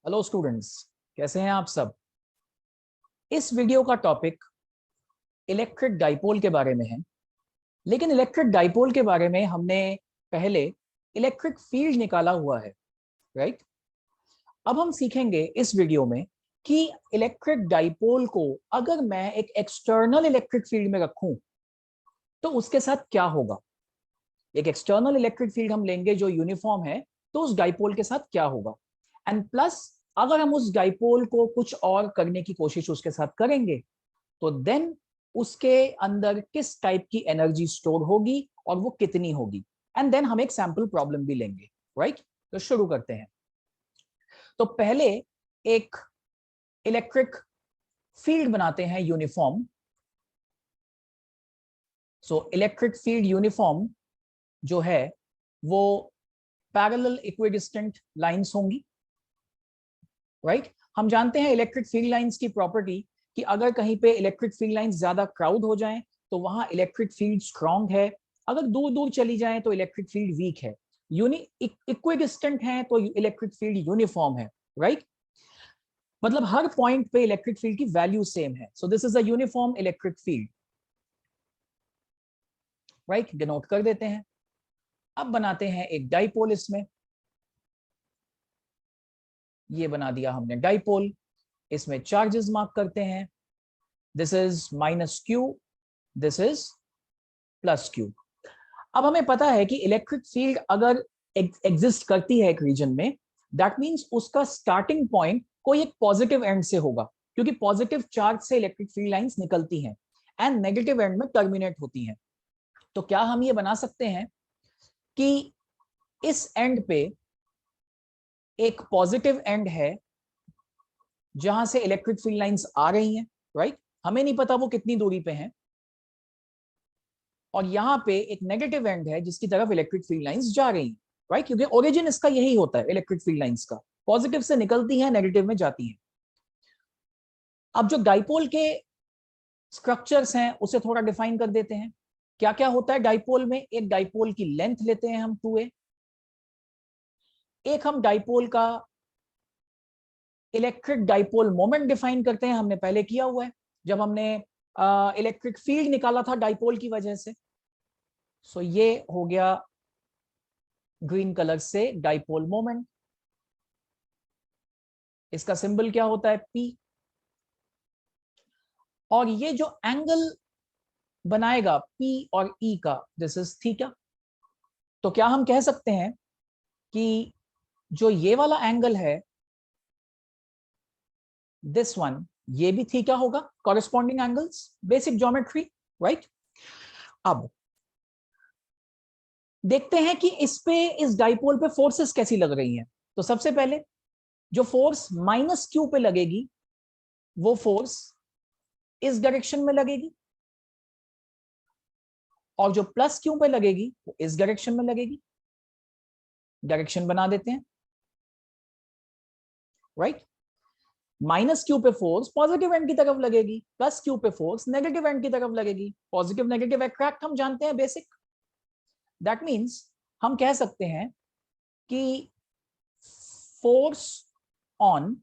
Hello students, कैसे हैं आप सब। इस वीडियो का टॉपिक इलेक्ट्रिक डाइपोल के बारे में है। लेकिन इलेक्ट्रिक डाइपोल के बारे में हमने पहले इलेक्ट्रिक फील्ड निकाला हुआ है, राइट। अब हम सीखेंगे इस वीडियो में कि इलेक्ट्रिक डाइपोल को अगर मैं एक एक्सटर्नल इलेक्ट्रिक फील्ड में रखूं तो उसके साथ क्या होगा। एक एक्सटर्नल इलेक्ट्रिक फील्ड हम लेंगे जो यूनिफॉर्म है, तो उस डाइपोल के साथ क्या होगा। एंड प्लस अगर हम उस डाइपोल को कुछ और करने की कोशिश उसके साथ करेंगे तो देन उसके अंदर किस टाइप की एनर्जी स्टोर होगी और वो कितनी होगी। एंड देन हम एक सैंपल प्रॉब्लम भी लेंगे, राइट। तो शुरू करते हैं। तो पहले एक इलेक्ट्रिक फील्ड बनाते हैं uniform. So electric field uniform जो है वो पैरेलल इक्विडिस्टेंट लाइंस होंगी, राइट। हम जानते हैं इलेक्ट्रिक फील्ड लाइंस की प्रॉपर्टी कि अगर कहीं पे इलेक्ट्रिक फील्ड लाइंस ज्यादा क्राउड हो जाएं तो वहां इलेक्ट्रिक फील्ड स्ट्रांग है, अगर दूर दूर चली जाए तो इलेक्ट्रिक फील्ड वीक है। इक्विडिस्टेंट है तो इलेक्ट्रिक फील्ड यूनिफॉर्म है, राइट। मतलब हर पॉइंट पे इलेक्ट्रिक फील्ड की वैल्यू सेम है। So this is a uniform electric field, right. Denote कर देते हैं। अब बनाते हैं एक डाइपोल। इसमें ये बना दिया हमने डाइपोल। इसमें चार्जेस मार्क करते हैं। This is minus Q, this is plus Q. अब हमें पता है कि इलेक्ट्रिक फील्ड अगर एग्जिस्ट करती है एक रीजन में, दैट मींस उसका स्टार्टिंग पॉइंट कोई एक पॉजिटिव एंड से होगा, क्योंकि पॉजिटिव चार्ज से इलेक्ट्रिक फील्ड लाइंस निकलती हैं एंड नेगेटिव एंड में टर्मिनेट होती हैं। तो क्या हम ये बना सकते हैं कि इस एंड पे एक पॉजिटिव एंड है जहां से इलेक्ट्रिक फील्ड लाइंस आ रही हैं, राइट। हमें नहीं पता वो कितनी दूरी पे हैं। और यहां पे एक नेगेटिव एंड है जिसकी तरफ इलेक्ट्रिक फील्ड लाइंस जा रही हैं, राइट। क्योंकि ओरिजिन इसका यही होता है इलेक्ट्रिक फील्ड लाइंस का, पॉजिटिव से निकलती है नेगेटिव में जाती है। अब जो डाइपोल के स्ट्रक्चर्स हैं उसे थोड़ा डिफाइन कर देते हैं। क्या क्या होता है डाइपोल में। एक डाइपोल की लेंथ लेते हैं हम 2a। एक हम डाइपोल का इलेक्ट्रिक डाइपोल मोमेंट डिफाइन करते हैं, हमने पहले किया हुआ है जब हमने इलेक्ट्रिक फील्ड निकाला था डाइपोल की वजह से। सो ये हो गया ग्रीन कलर से डाइपोल मोमेंट। इसका सिंबल क्या होता है, P। और ये जो एंगल बनाएगा P और E का, दिस इज थीटा। तो क्या हम कह सकते हैं कि जो ये वाला एंगल है, दिस वन, ये भी थीटा होगा। Corresponding angles, basic geometry, right. अब देखते हैं कि इस डाइपोल पे फोर्सेस कैसी लग रही हैं। तो सबसे पहले जो फोर्स माइनस क्यू पे लगेगी वो फोर्स इस डायरेक्शन में लगेगी, और जो प्लस क्यू पे लगेगी वो इस डायरेक्शन में लगेगी। डायरेक्शन बना देते हैं, राइट। माइनस क्यू पे फोर्स पॉजिटिव एंड की तरफ लगेगी, प्लस क्यू पे फोर्स नेगेटिव एंड की तरफ लगेगी। पॉजिटिव नेगेटिव अट्रैक्ट हम जानते हैं बेसिक। दैट मीन्स हम कह सकते हैं कि force on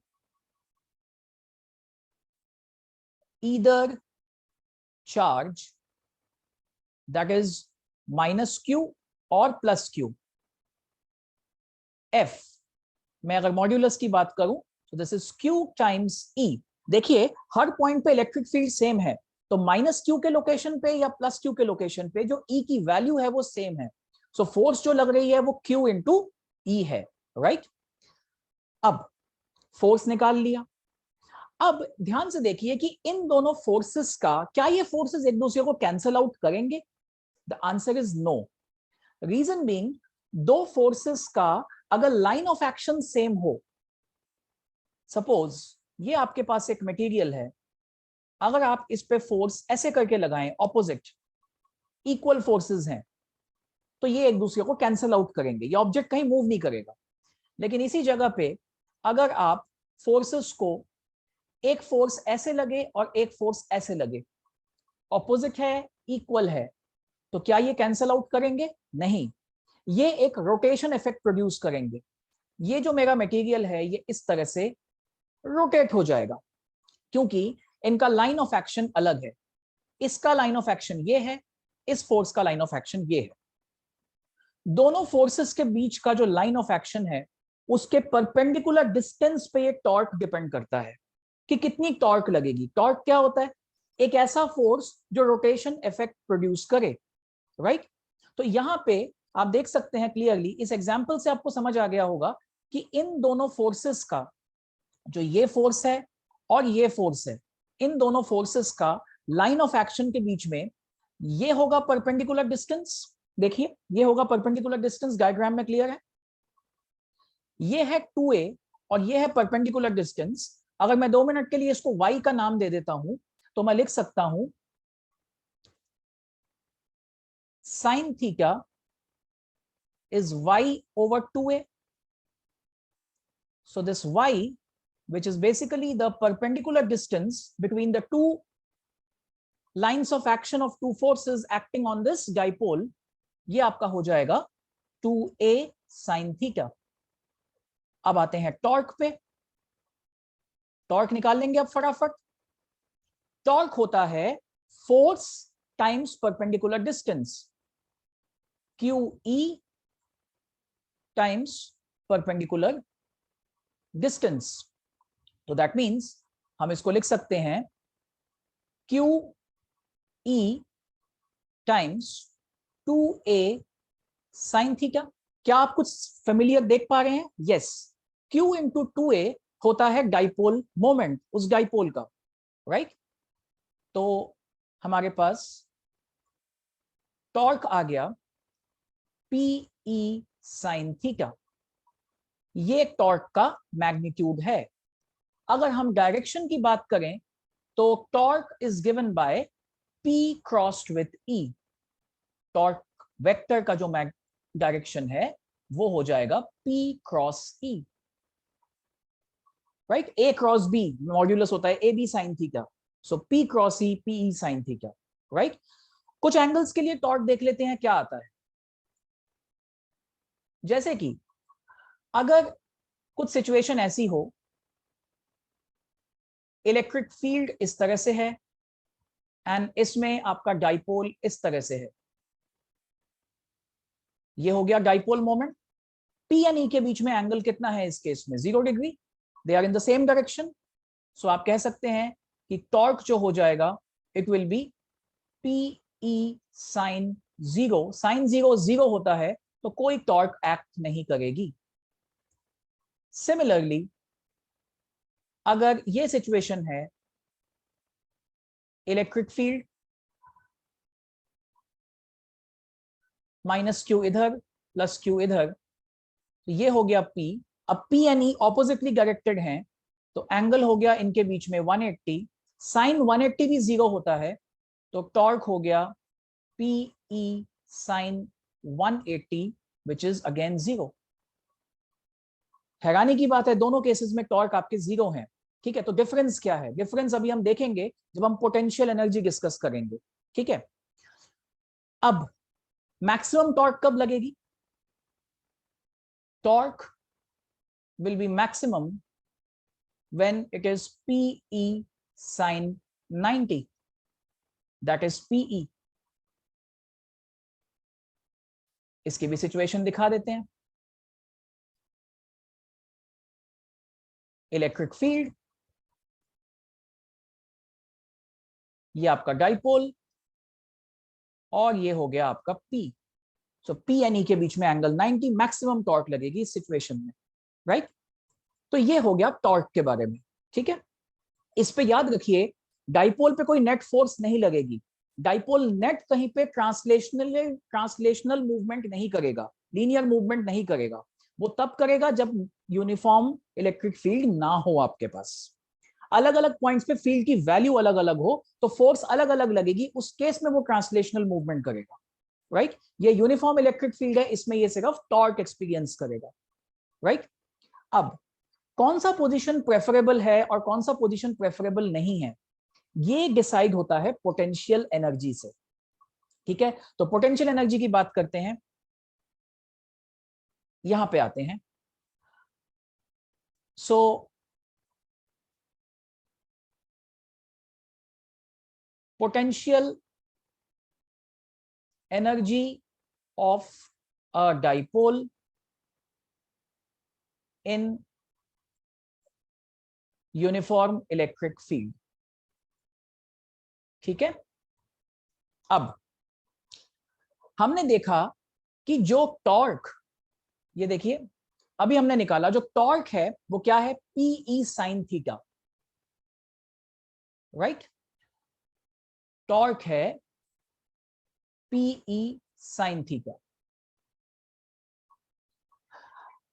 either charge that is minus Q और प्लस क्यू, एफ मैं अगर मॉड्यूलस की बात करूं तो दिस इज क्यू टाइम्स ई। देखिए हर पॉइंट पे इलेक्ट्रिक फील्ड सेम है, तो माइनस क्यू के लोकेशन पे या प्लस क्यू के लोकेशन पे जो ई की वैल्यू है वो सेम है। सो फोर्स जो लग रही है वो क्यू इंटू ई है, राइट। अब फोर्स निकाल लिया। अब ध्यान से देखिए कि इन दोनों फोर्सेस का क्या ये फोर्सेस एक दूसरे को कैंसल आउट करेंगे। The answer is no. Reason being, दो फोर्सेस का अगर लाइन ऑफ एक्शन सेम हो, सपोज ये आपके पास एक मटेरियल है, अगर आप इस पे फोर्स ऐसे करके लगाएं, ऑपोजिट इक्वल फोर्सेस हैं, तो ये एक दूसरे को कैंसल आउट करेंगे, ये ऑब्जेक्ट कहीं मूव नहीं करेगा। लेकिन इसी जगह पे अगर आप फोर्सेस को, एक फोर्स ऐसे लगे और एक फोर्स ऐसे लगे, ऑपोजिट है इक्वल है, तो क्या ये कैंसल आउट करेंगे? नहीं, ये एक रोटेशन इफेक्ट प्रोड्यूस करेंगे। ये जो मेरा मटेरियल है ये इस तरह से रोटेट हो जाएगा, क्योंकि इनका लाइन ऑफ एक्शन अलग है। इसका लाइन ऑफ एक्शन ये है, इस फोर्स का लाइन ऑफ एक्शन ये है। दोनों फोर्सेस के बीच का जो लाइन ऑफ एक्शन है उसके परपेंडिकुलर डिस्टेंस पे ये टॉर्क डिपेंड करता है कि कितनी टॉर्क लगेगी। टॉर्क क्या होता है? एक ऐसा फोर्स जो रोटेशन इफेक्ट प्रोड्यूस करे, राइट? तो यहां पे आप देख सकते हैं क्लियरली, इस एग्जांपल से आपको समझ आ गया होगा कि इन दोनों फोर्सेस का, जो ये फोर्स है और ये फोर्स है, इन दोनों फोर्सेस का लाइन ऑफ एक्शन के बीच में ये होगा परपेंडिकुलर डिस्टेंस। देखिए ये होगा परपेंडिकुलर डिस्टेंस, डायग्राम में क्लियर है। ये है 2a और ये है परपेंडिकुलर डिस्टेंस। अगर मैं 2 मिनट के लिए इसको y का नाम दे देता हूं तो मैं लिख सकता हूं sin theta is y over 2a. So this y, which is basically the perpendicular distance between the two lines of action of two forces acting on this dipole, ये आपका हो जाएगा 2a sin थीटा। अब आते हैं torque पे। Torque निकाल लेंगे अब फटाफट। टॉर्क होता है force times perpendicular distance, QE times perpendicular distance. तो दैट मीन्स हम इसको लिख सकते हैं QE times 2a sin theta. क्या आप कुछ फेमिलियर देख पा रहे हैं? यस, Q इंटू 2a होता है डाइपोल मोमेंट, उस डाइपोल का, राइट? तो हमारे पास टॉर्क आ गया PE sin थीटा। ये टॉर्क का मैग्नीट्यूड है। अगर हम डायरेक्शन की बात करें तो torque is given by P crossed with E। Torque vector का जो डायरेक्शन है वो हो जाएगा P cross E, right? A cross B modulus होता है AB sin थीटा, सो P cross E PE sin theta, right? कुछ एंगल्स के लिए टॉर्क देख लेते हैं क्या आता है। जैसे कि अगर कुछ सिचुएशन ऐसी हो, इलेक्ट्रिक फील्ड इस तरह से है एंड इसमें आपका डाइपोल इस तरह से है, ये हो गया dipole moment. P and E के बीच में एंगल कितना है इस केस में? 0 degree. They are in the same direction, so आप कह सकते हैं कि टॉर्क जो हो जाएगा it will be PE sin 0। sin 0 0 होता है तो कोई टॉर्क एक्ट नहीं करेगी। सिमिलरली अगर ये सिचुएशन है, इलेक्ट्रिक फील्ड -q इधर प्लस q इधर, तो ये हो गया P। अब P and E oppositely directed हैं तो एंगल हो गया इनके बीच में 180। साइन 180 भी 0 होता है तो टॉर्क हो गया PE sin 180 which is again 0। हैरानी की बात है दोनों केसेस में टॉर्क आपके 0 हैं, ठीक है? तो डिफरेंस क्या है? डिफरेंस अभी हम देखेंगे जब हम पोटेंशियल एनर्जी डिस्कस करेंगे, ठीक है? अब मैक्सिमम टॉर्क कब लगेगी? Torque will be maximum when it is PE sin 90, that is PE। इसकी भी सिचुएशन दिखा देते हैं। इलेक्ट्रिक फील्ड, ये आपका डाइपोल और ये हो गया आपका P। So P and E के बीच में एंगल 90, मैक्सिमम टॉर्क लगेगी इस सिचुएशन में, राइट? तो ये हो गया टॉर्क के बारे में, ठीक है? इस पे याद रखिए डाइपोल पे कोई नेट फोर्स नहीं लगेगी। डाइपोल नेट कहीं पे ट्रांसलेशनल मूवमेंट नहीं करेगा, लीनियर मूवमेंट नहीं करेगा। वो तब करेगा जब यूनिफॉर्म इलेक्ट्रिक फील्ड ना हो आपके पास। अलग अलग पॉइंट्स पे फील्ड की वैल्यू अलग अलग हो तो फोर्स अलग अलग लगेगी, उस केस में वो ट्रांसलेशनल मूवमेंट करेगा, राइट? ये यूनिफॉर्म इलेक्ट्रिक फील्ड है, इसमें ये सिर्फ टॉर्क एक्सपीरियंस करेगा, राइट? अब कौन सा पोजीशन प्रेफरेबल है और कौन सा पोजीशन प्रेफरेबल नहीं है, ये डिसाइड होता है पोटेंशियल एनर्जी से, ठीक है? तो पोटेंशियल एनर्जी की बात करते हैं, यहां पे आते हैं। सो potential energy of a dipole in uniform electric field. ठीक है, अब हमने देखा कि जो टॉर्क, ये देखिए अभी हमने निकाला जो टॉर्क है वो क्या है, P E sine theta, right. Torque है पीई साइन थीटा।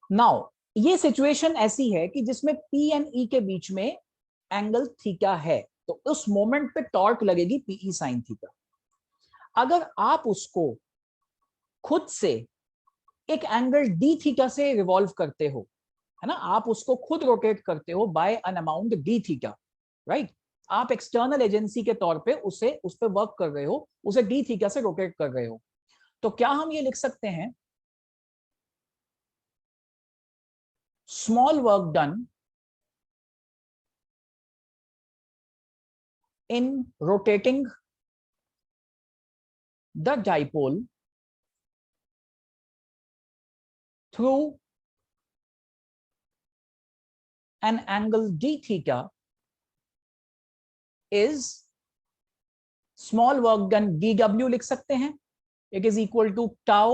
नाउ ये सिचुएशन ऐसी है कि जिसमें पी एंड ई के बीच में एंगल थीटा है, तो उस मोमेंट पे टॉर्क लगेगी पीई साइन थीटा। अगर आप उसको खुद से एक एंगल डी थीटा से रिवॉल्व करते हो, है ना, आप उसको खुद रोटेट करते हो by an amount D theta, right. आप एक्सटर्नल एजेंसी के तौर पे उस पर वर्क कर रहे हो, उसे डी थीटा से रोटेट कर रहे हो, तो क्या हम ये लिख सकते हैं, small work done in rotating the dipole through an angle d theta is small work done dw लिख सकते हैं, it is equal to tau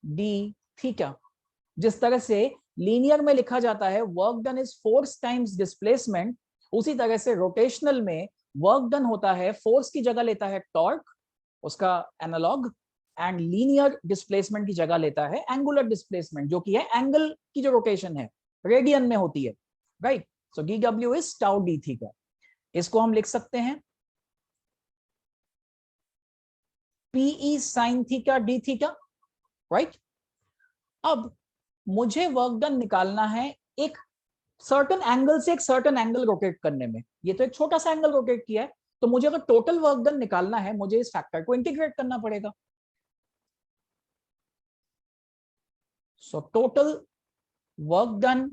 d theta। जिस तरह से लीनियर में लिखा जाता है work done is force times displacement, उसी तरह से रोटेशनल में वर्क डन होता है फोर्स की जगह लेता है टॉर्क, उसका एनालॉग, एंड लीनियर डिस्प्लेसमेंट की जगह लेता है एंगुलर डिस्प्लेसमेंट, जो कि है एंगल की जो रोटेशन है रेडियन में होती है, right. So dw is tau D theta. इसको हम लिख सकते हैं P E sine theta D theta, right. अब मुझे वर्क डन निकालना है एक सर्टेन एंगल से एक सर्टेन एंगल रोटेट करने में। ये तो एक छोटा सा एंगल रोटेट किया है, तो मुझे अगर टोटल वर्क डन निकालना है मुझे इस फैक्टर को इंटीग्रेट करना पड़ेगा। So total work done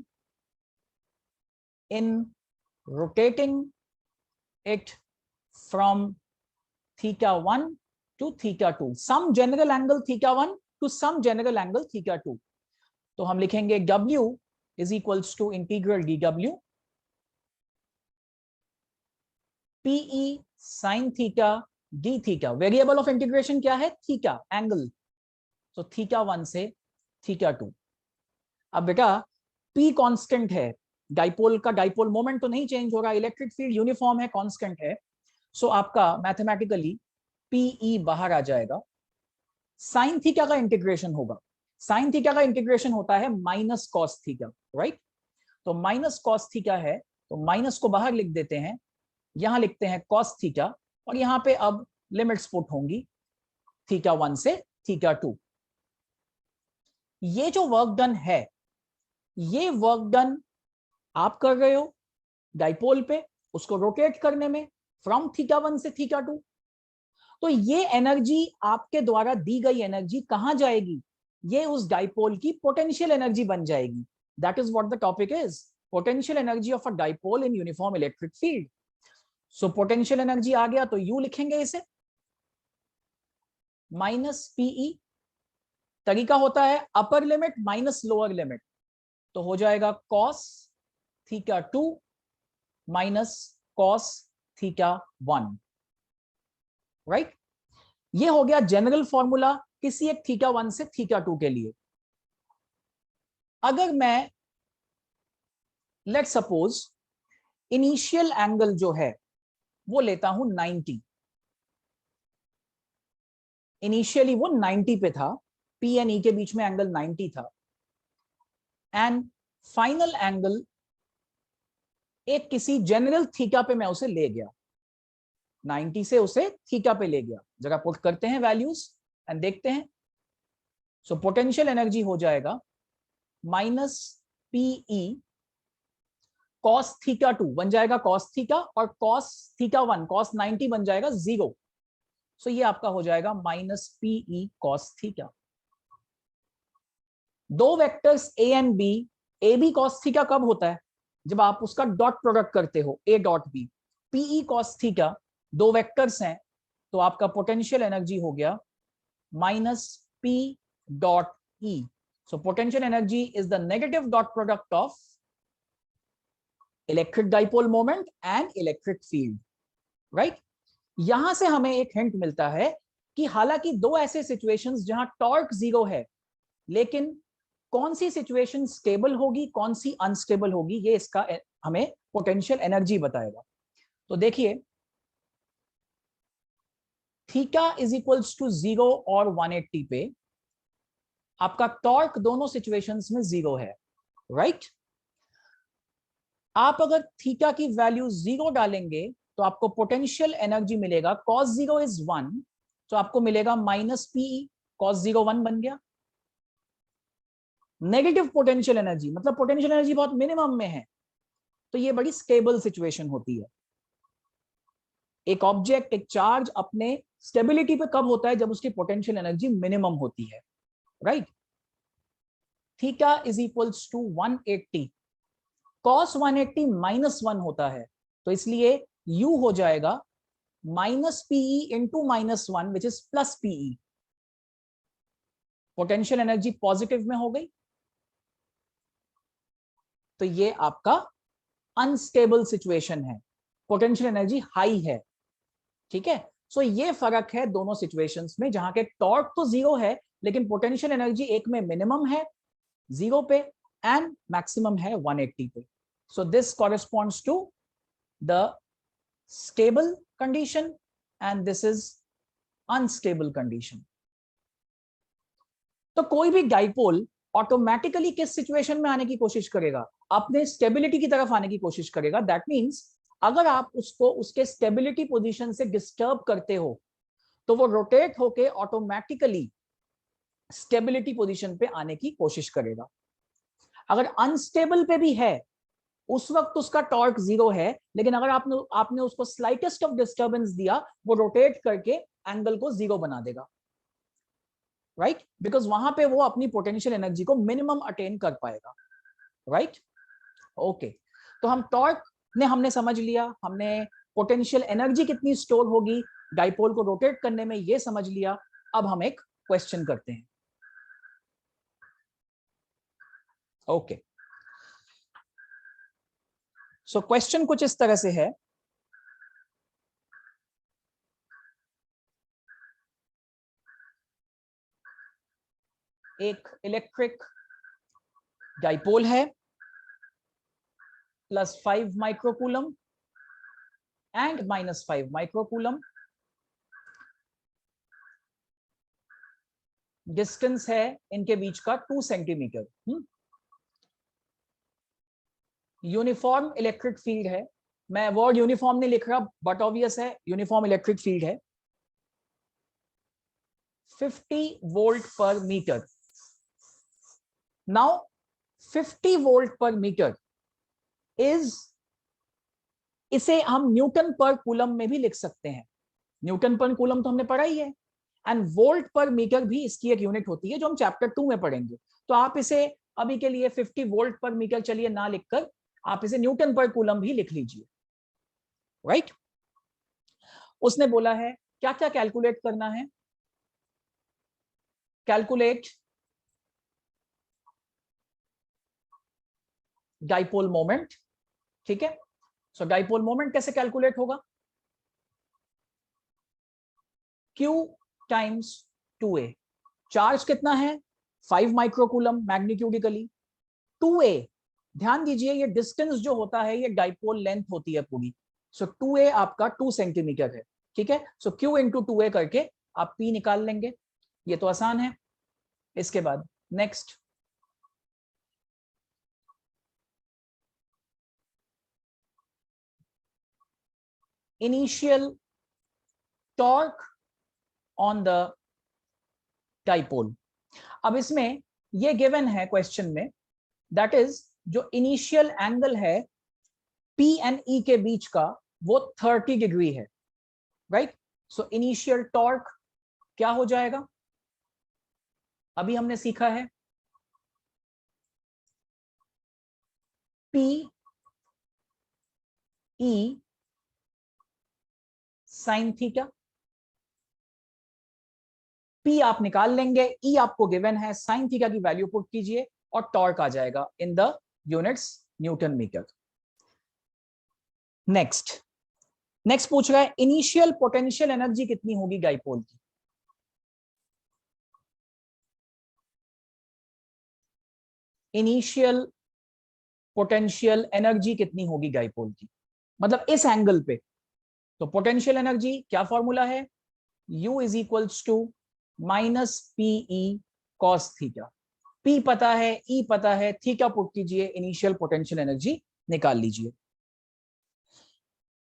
in rotating it from θ1 to θ2, some general angle θ1 to some general angle θ2, तो हम लिखेंगे W is equals to integral dW PE sin theta d theta. Variable of integration क्या है, theta angle, तो θ1 से θ2। अब बेटा P constant है, डाइपोल का डाइपोल मोमेंट तो नहीं चेंज होगा, इलेक्ट्रिक फील्ड यूनिफॉर्म है, कांस्टेंट है, सो आपका मैथमेटिकली PE बाहर आ जाएगा। साइन थीटा का इंटीग्रेशन होगा, साइन थीटा का इंटीग्रेशन होता है माइनस कॉस थीटा, राइट। तो माइनस कॉस थीटा है, तो माइनस को बाहर लिख देते हैं, यहां लिखते हैं कॉस थीटा, और यहां पे अब लिमिट्स पुट होंगी θ1 से θ2। ये जो वर्क डन है, ये वर्क डन आप कर रहे हो डाइपोल पे, उसको रोटेट करने में फ्रॉम θ1 से θ2। तो ये एनर्जी, आपके द्वारा दी गई एनर्जी कहां जाएगी, ये उस डाइपोल की पोटेंशियल एनर्जी बन जाएगी। That is what the topic is, potential energy of a dipole in uniform electric field. So potential energy आ गया, तो यू लिखेंगे इसे माइनस पीई, तरीका होता है upper limit minus lower limit, तो हो जाएगा कॉस θ2 माइनस कॉस θ1, राइट। ये हो गया जनरल फॉर्मूला किसी एक θ1 से θ2 के लिए। अगर मैं लेट्स सपोज इनिशियल एंगल जो है वो लेता हूं 90, इनिशियली वो 90 पे था, पी एंड ई के बीच में एंगल 90 था, एंड फाइनल एंगल एक किसी जनरल थीटा पे मैं उसे ले गया, 90 से उसे थीटा पे ले गया। जरा पुट करते हैं वैल्यूज एंड देखते हैं। सो पोटेंशियल एनर्जी हो जाएगा माइनस पीई कॉस θ2 बन जाएगा कॉस थीटा, और कॉस θ1 कॉस 90 बन जाएगा 0। सो ये आपका हो जाएगा माइनस पीई कॉस थीटा। दो vectors A and B, A B cos theta कब होता है, जब आप उसका डॉट प्रोडक्ट करते हो A dot B, P E cos theta, दो वेक्टर्स हैं, तो आपका पोटेंशियल एनर्जी हो गया minus P dot E. So potential energy is the negative dot product of electric dipole moment and electric field. Right, यहां से हमें एक हिंट मिलता है कि हालांकि दो ऐसे सिचुएशंस जहां टॉर्क जीरो है, लेकिन कौन सी सिचुएशन स्टेबल होगी, कौन सी अनस्टेबल होगी, ये इसका हमें पोटेंशियल एनर्जी बताएगा. तो देखिए, थीटा इज इक्वल्स टू 0 और 180 पे आपका टॉर्क दोनों सिचुएशंस में 0 है. राइट, आप अगर थीटा की वैल्यू 0 डालेंगे तो आपको पोटेंशियल एनर्जी मिलेगा, cos 0 इज 1, तो आपको मिलेगा माइनस पी, cos 0 1 बन गया. नेगेटिव पोटेंशियल एनर्जी मतलब पोटेंशियल एनर्जी बहुत मिनिमम में है, तो ये बड़ी स्टेबल सिचुएशन होती है. एक ऑब्जेक्ट, एक चार्ज अपने स्टेबिलिटी पे कब होता है? जब उसकी पोटेंशियल एनर्जी मिनिमम होती है. Right, theta is equals to 180, cos 180 minus 1 होता है, तो इसलिए u हो जाएगा minus P E into minus 1 which is plus P E. Potential energy positive में हो गई, तो ये आपका अनस्टेबल सिचुएशन है, पोटेंशियल एनर्जी हाई है. ठीक है, सो ये फर्क है दोनों सिचुएशंस में, जहां के टॉर्क तो 0 है लेकिन पोटेंशियल एनर्जी एक में मिनिमम है 0 पे एंड मैक्सिमम है 180 पे. So this corresponds to the stable condition and this is unstable condition. तो कोई भी डाइपोल ऑटोमेटिकली किस सिचुएशन में आने की कोशिश करेगा? अपने स्टेबिलिटी की तरफ आने की कोशिश करेगा. दैट मींस अगर आप उसको उसके स्टेबिलिटी पोजीशन से डिस्टर्ब करते हो तो वो रोटेट होके ऑटोमेटिकली स्टेबिलिटी पोजीशन पे आने की कोशिश करेगा. अगर अनस्टेबल पे भी है, उस वक्त उसका टॉर्क 0 है, लेकिन अगर आपने उसको स्लाइटेस्ट ऑफ डिस्टर्बेंस दिया, वो रोटेट करके एंगल को 0 बना देगा. राइट, बिकॉज वहां पे वो अपनी पोटेंशियल एनर्जी को मिनिमम अटेन कर पाएगा. राइट, ओके, तो हम टॉर्क ने हमने समझ लिया, हमने पोटेंशियल एनर्जी कितनी स्टोर होगी डाइपोल को रोटेट करने में ये समझ लिया. अब हम एक क्वेश्चन करते हैं. ओके, सो क्वेश्चन कुछ इस तरह से है. एक इलेक्ट्रिक डाइपोल है +5 माइक्रोकूलम एंड -5 माइक्रोकूलम. डिस्टेंस है इनके बीच का 2 सेंटीमीटर. यूनिफॉर्म इलेक्ट्रिक फील्ड है. मैं वर्ड यूनिफॉर्म नहीं लिख रहा, बट ऑब्वियस है यूनिफॉर्म इलेक्ट्रिक फील्ड है. 50 वोल्ट पर मीटर. नाउ 50 वोल्ट पर मीटर इज, इसे हम न्यूटन पर कूलम में भी लिख सकते हैं. न्यूटन पर कूलम तो हमने पढ़ा ही है, एंड वोल्ट पर मीटर भी इसकी एक यूनिट होती है जो हम चैप्टर 2 में पढ़ेंगे. तो आप इसे अभी के लिए 50 वोल्ट पर मीटर चलिए ना लिखकर आप इसे न्यूटन पर कूलम भी लिख लीजिए. राइट, उसने बोला है क्या क्या कैलकुलेट करना है? Calculate dipole moment. ठीक है, सो डाइपोल मोमेंट कैसे कैलकुलेट होगा? Q times 2a. चार्ज कितना है? 5 माइक्रोकूलम मैग्नीट्यूडिकली. 2a, ध्यान दीजिए ये डिस्टेंस जो होता है ये डाइपोल लेंथ होती है पूरी. सो 2a आपका 2 सेंटीमीटर है. ठीक है, सो Q इंटू 2a करके आप P निकाल लेंगे. ये तो आसान है. इसके बाद next, initial torque on the dipole. अब इसमें ये गिवन है क्वेश्चन में, दैट इज जो इनिशियल एंगल है P एंड E के बीच का वो 30 डिग्री है. राइट, सो इनिशियल टॉर्क क्या हो जाएगा? अभी हमने सीखा है P E sine theta, P आप निकाल लेंगे, E आपको गिवन है, साइन थीटा की वैल्यू पुट कीजिए और टॉर्क आ जाएगा in the units newton metre. Next पूछ रहा है इनिशियल पोटेंशियल एनर्जी कितनी होगी डाइपोल की। इनिशियल पोटेंशियल एनर्जी कितनी होगी डाइपोल की, मतलब इस एंगल पे। तो पोटेंशियल एनर्जी क्या फॉर्मूला है, U is equals to minus P E cos theta. P पता है, E पता है, थीटा पुट कीजिए, इनिशियल पोटेंशियल एनर्जी निकाल लीजिए।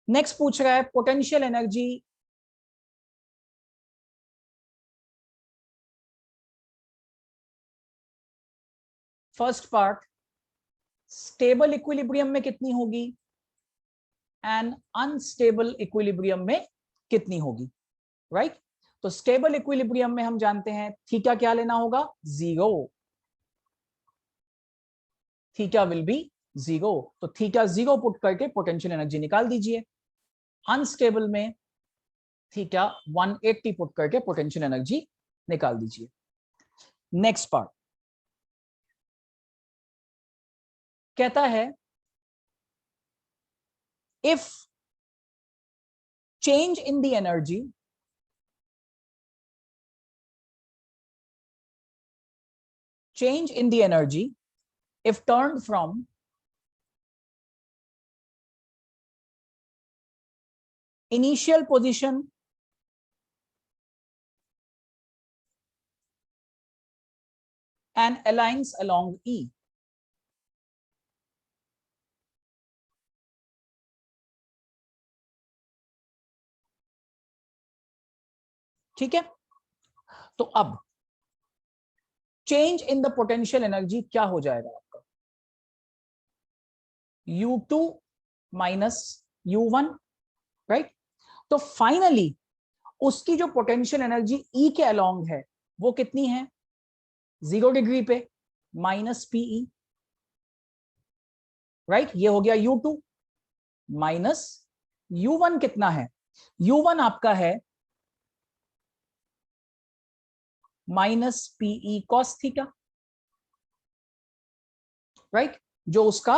नेक्स्ट पूछ रहा है potential energy first part stable equilibrium में कितनी होगी एंड अनस्टेबल इक्विलिब्रियम में कितनी होगी, राइट। तो स्टेबल इक्विलिब्रियम में हम जानते हैं थीटा क्या लेना होगा, 0, थीटा विल बी 0, तो थीटा 0 पुट करके पोटेंशियल एनर्जी निकाल दीजिए। अनस्टेबल में थीटा 180 पुट करके पोटेंशियल एनर्जी निकाल दीजिए। नेक्स्ट पार्ट कहता है if change in the energy if turned from initial position and aligns along E, ठीक है। तो अब change in the potential energy क्या हो जाएगा आपका, U2 माइनस U1, राइट। तो फाइनली उसकी जो पोटेंशियल एनर्जी E के अलोंग है वो कितनी है, 0 डिग्री पे माइनस पीई, राइट। ये हो गया U2 माइनस U1 कितना है, U1 आपका है minus P E cos theta, right, जो उसका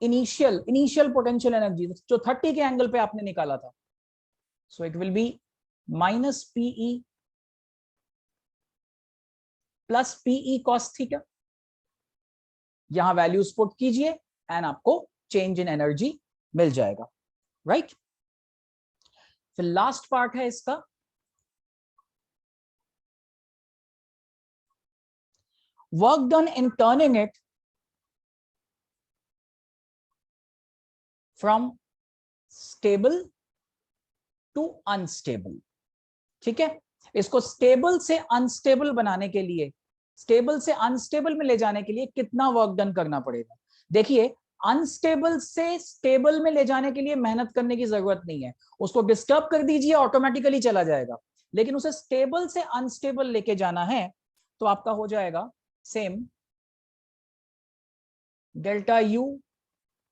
इनिशियल पोटेंशियल एनर्जी जो 30 के एंगल पे आपने निकाला था। So it will be minus P E plus P E cos theta, यहां वैल्यूज पुट कीजिए एंड आपको चेंज इन एनर्जी मिल जाएगा, राइट। फिर लास्ट पार्ट है इसका, work done in turning it from stable to unstable, ठीक है। इसको स्टेबल से अनस्टेबल बनाने के लिए, स्टेबल से अनस्टेबल में ले जाने के लिए कितना वर्क डन करना पड़ेगा। देखिए अनस्टेबल से स्टेबल में ले जाने के लिए मेहनत करने की जरूरत नहीं है, उसको डिस्टर्ब कर दीजिए ऑटोमेटिकली चला जाएगा। लेकिन उसे स्टेबल से अनस्टेबल लेके जाना है तो आपका हो जाएगा same, delta U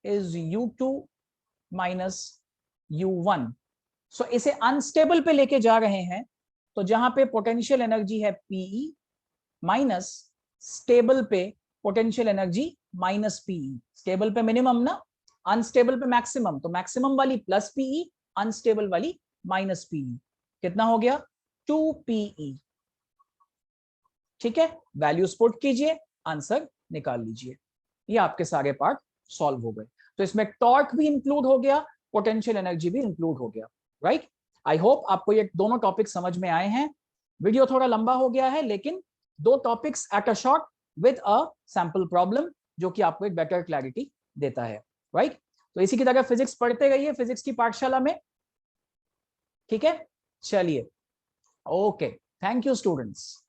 is U2 minus U1। सो इसे अनस्टेबल पे लेके जा रहे हैं तो जहां पे पोटेंशियल एनर्जी है Pe माइनस स्टेबल पे potential energy minus Pe, stable पे मिनिमम ना, अनस्टेबल पे मैक्सिमम, तो मैक्सिमम वाली प्लस Pe, अनस्टेबल वाली माइनस Pe, कितना हो गया 2Pe, ठीक है। वैल्यूज पुट कीजिए, आंसर निकाल लीजिए, ये आपके सारे पार्ट सॉल्व हो गए। तो इसमें टॉर्क भी इंक्लूड हो गया, पोटेंशियल एनर्जी भी इंक्लूड हो गया, राइट। आई होप आपको ये दोनों टॉपिक समझ में आए हैं। वीडियो थोड़ा लंबा हो गया है लेकिन 2 topics at a shot with a sample problem जो कि आपको एक बेटर क्लैरिटी देता है, राइट। तो इसी की तरह फिजिक्स पढ़ते रहिए फिजिक्स की पाठशाला में, ठीक है। चलिए, ओके, थैंक यू स्टूडेंट्स।